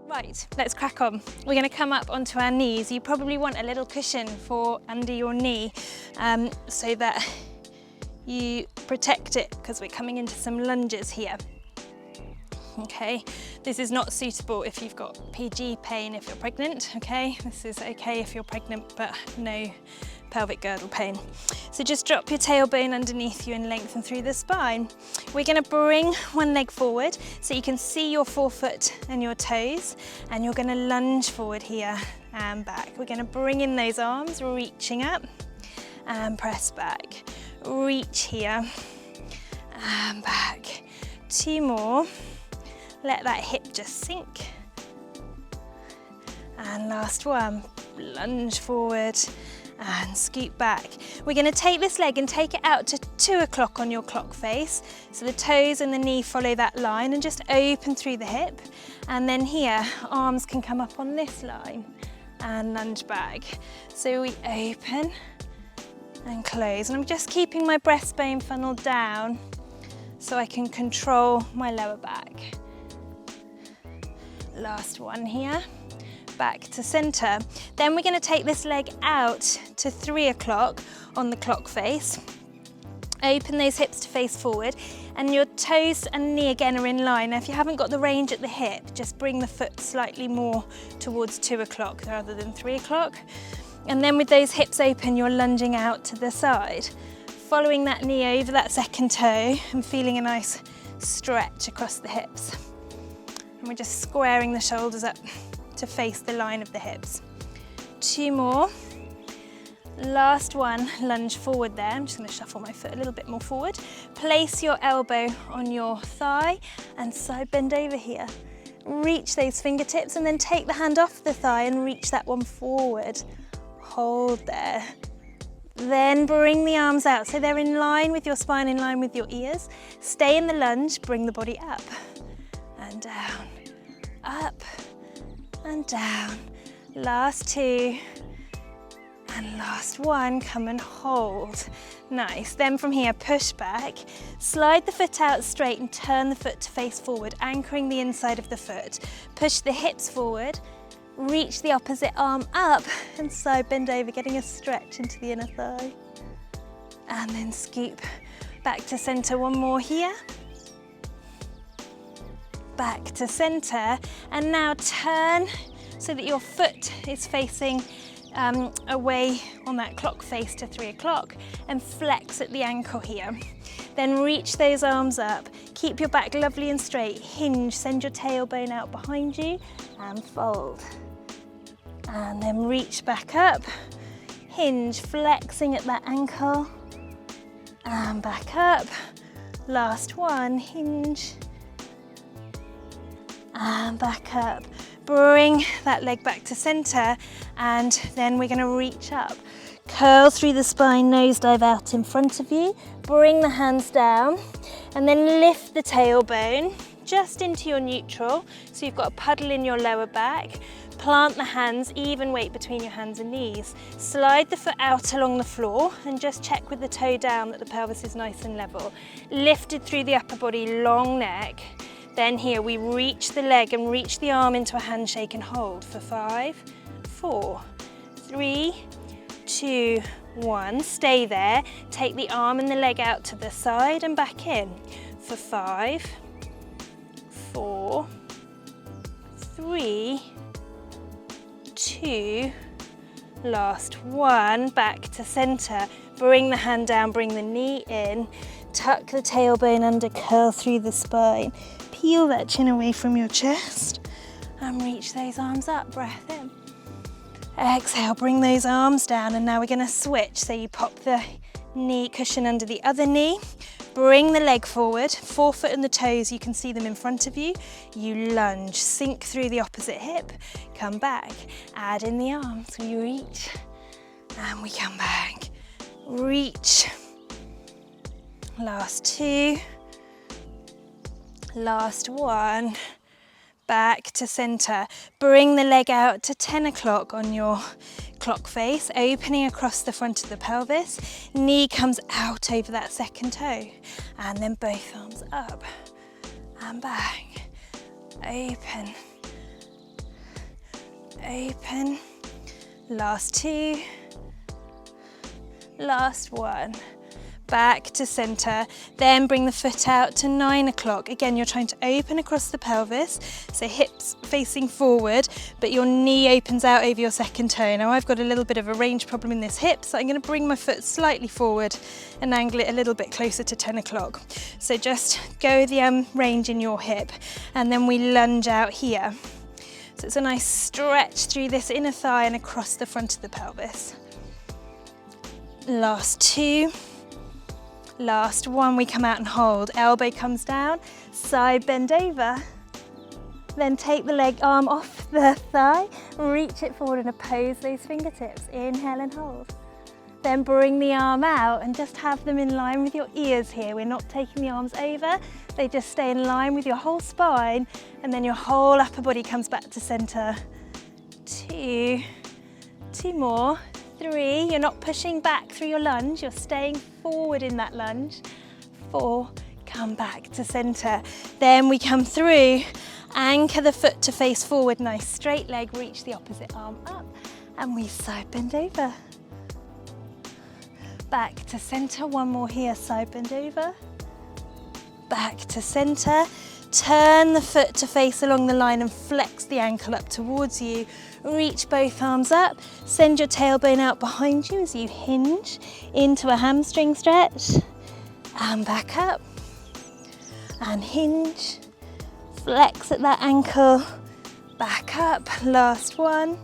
Right, let's crack on. We're going to come up onto our knees. You probably want a little cushion for under your knee so that you protect it, because we're coming into some lunges here. Okay, this is not suitable if you've got PG pain if you're pregnant, okay? This is okay if you're pregnant, but no pelvic girdle pain. So just drop your tailbone underneath you and lengthen through the spine. We're going to bring one leg forward so you can see your forefoot and your toes, and you're going to lunge forward here and back. We're going to bring in those arms, reaching up and press back. Reach here and back. 2 more. Let that hip just sink. And last one, lunge forward and scoot back. We're going to take this leg and take it out to 2 o'clock on your clock face. So the toes and the knee follow that line, and just open through the hip. And then here, arms can come up on this line and lunge back. So we open and close. And I'm just keeping my breastbone funneled down so I can control my lower back. Last one here. Back to center. Then we're going to take this leg out to 3 o'clock on the clock face. Open those hips to face forward, and your toes and knee again are in line. Now if you haven't got the range at the hip, just bring the foot slightly more towards 2 o'clock rather than 3 o'clock. And then with those hips open, you're lunging out to the side, following that knee over that second toe and feeling a nice stretch across the hips. And we're just squaring the shoulders up to face the line of the hips. 2 more. Last one, lunge forward there. I'm just going to shuffle my foot a little bit more forward. Place your elbow on your thigh and side bend over here. Reach those fingertips and then take the hand off the thigh and reach that one forward. Hold there. Then bring the arms out so they're in line with your spine, in line with your ears. Stay in the lunge, bring the body up and down, up and down. Last 2 and last 1. Come and hold. Nice. Then from here, push back, slide the foot out straight and turn the foot to face forward, anchoring the inside of the foot. Push the hips forward, reach the opposite arm up and side bend over, getting a stretch into the inner thigh. And then scoop back to center. One more here. Back to center, and now turn so that your foot is facing away on that clock face to 3 o'clock, and flex at the ankle here. Then reach those arms up, keep your back lovely and straight, hinge, send your tailbone out behind you and fold. And then reach back up, hinge, flexing at that ankle and back up. Last one, hinge and back up. Bring that leg back to center, and then we're going to reach up. Curl through the spine, nosedive out in front of you. Bring the hands down and then lift the tailbone just into your neutral. So you've got a puddle in your lower back. Plant the hands, even weight between your hands and knees. Slide the foot out along the floor and just check with the toe down that the pelvis is nice and level. Lifted through the upper body, long neck. Then here we reach the leg and reach the arm into a handshake and hold for 5, 4, 3, 2, 1. Stay there. Take the arm and the leg out to the side and back in for 5, 4, 3, 2, last 1. Back to center. Bring the hand down, bring the knee in, tuck the tailbone under, curl through the spine. Peel that chin away from your chest and reach those arms up, breath in. Exhale, bring those arms down, and now we're going to switch. So you pop the knee cushion under the other knee, bring the leg forward, forefoot and the toes, you can see them in front of you. You lunge, sink through the opposite hip, come back, add in the arms, we reach and we come back. Reach. Last 2. Last 1, back to center. Bring the leg out to 10 o'clock on your clock face, opening across the front of the pelvis. Knee comes out over that second toe, and then both arms up and back. Open open, last 2, last 1. Back to center, then bring the foot out to 9 o'clock. Again, you're trying to open across the pelvis, so hips facing forward, but your knee opens out over your second toe. Now I've got a little bit of a range problem in this hip, so I'm going to bring my foot slightly forward and angle it a little bit closer to 10 o'clock. So just go the range in your hip, and then we lunge out here. So it's a nice stretch through this inner thigh and across the front of the pelvis. Last 2. Last 1, we come out and hold. Elbow comes down, side bend over. Then take the leg arm off the thigh, reach it forward and oppose those fingertips. Inhale and hold. Then bring the arm out and just have them in line with your ears here. We're not taking the arms over, they just stay in line with your whole spine, and then your whole upper body comes back to center. 2, 2 more. 3, you're not pushing back through your lunge, you're staying forward in that lunge. 4, come back to center. Then we come through, anchor the foot to face forward, nice straight leg, reach the opposite arm up, and we side bend over. Back to center, 1 more here, side bend over. Back to center, turn the foot to face along the line and flex the ankle up towards you. Reach both arms up, send your tailbone out behind you as you hinge into a hamstring stretch, and back up, and hinge, flex at that ankle, back up, last 1,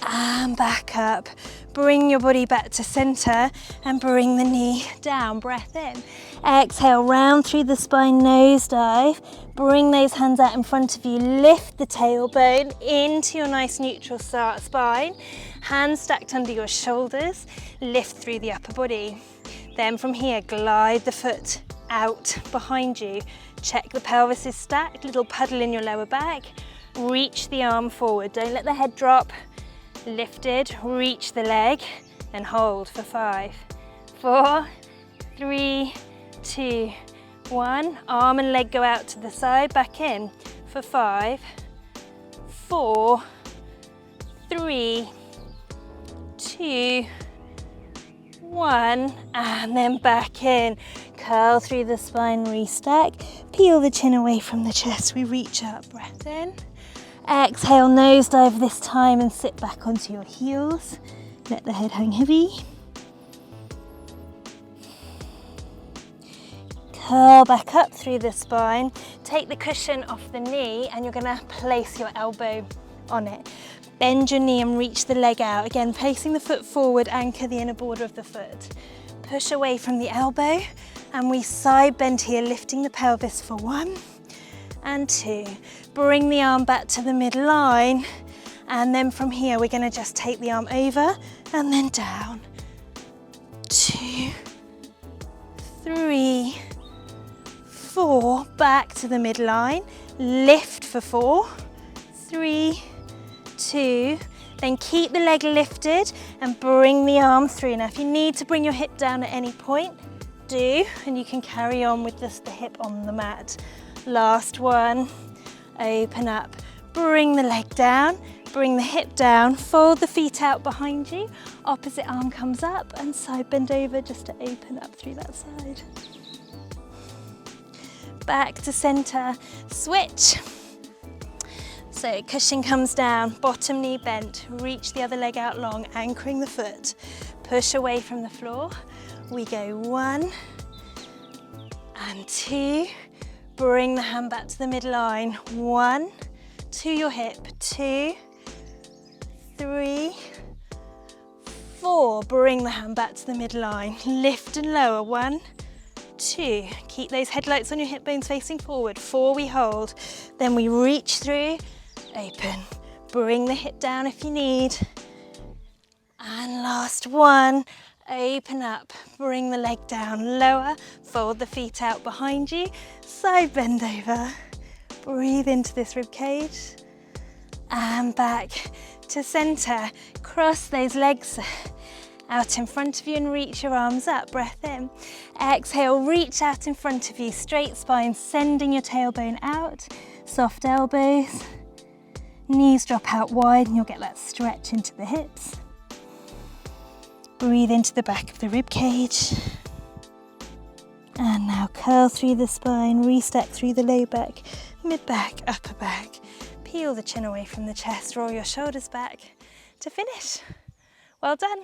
and back up. Bring your body back to center and bring the knee down, breath in. Exhale, round through the spine, nose dive. Bring those hands out in front of you, lift the tailbone into your nice neutral spine. Hands stacked under your shoulders, lift through the upper body. Then from here, glide the foot out behind you. Check the pelvis is stacked, little puddle in your lower back. Reach the arm forward, don't let the head drop. Lifted, reach the leg and hold for 5, 4, 3, 2, 1. Arm and leg go out to the side, back in for 5, 4, 3, 2, 1, and then back in. Curl through the spine, restack, peel the chin away from the chest, we reach up, breath in. Exhale, nose dive this time and sit back onto your heels. Let the head hang heavy. Curl back up through the spine. Take the cushion off the knee and you're gonna place your elbow on it. Bend your knee and reach the leg out. Again, placing the foot forward, anchor the inner border of the foot. Push away from the elbow and we side bend here, lifting the pelvis for 1 and 2. Bring the arm back to the midline, and then from here we're going to just take the arm over and then down. 2, 3, 4, back to the midline, lift for 4, 3, 2, then keep the leg lifted and bring the arm through. Now if you need to bring your hip down at any point, do, and you can carry on with just the hip on the mat. Last 1, open up, bring the leg down, bring the hip down, fold the feet out behind you, opposite arm comes up and side bend over just to open up through that side. Back to center, switch. So cushion comes down, bottom knee bent, reach the other leg out long, anchoring the foot, push away from the floor. We go 1 and 2, bring the hand back to the midline, 1, to your hip, 2, 3, 4, bring the hand back to the midline, lift and lower, 1, 2, keep those headlights on your hip bones facing forward, 4 we hold, then we reach through, open, bring the hip down if you need, and last 1, open up, bring the leg down, lower, fold the feet out behind you, side bend over, breathe into this rib cage, and back to center. Cross those legs out in front of you and reach your arms up, breath in. Exhale, reach out in front of you, straight spine, sending your tailbone out, soft elbows, Knees drop out wide and you'll get that stretch into the hips. Breathe into the back of the rib cage. And now curl through the spine, restack through the low back, mid back, upper back. Peel the chin away from the chest, roll your shoulders back to finish. Well done.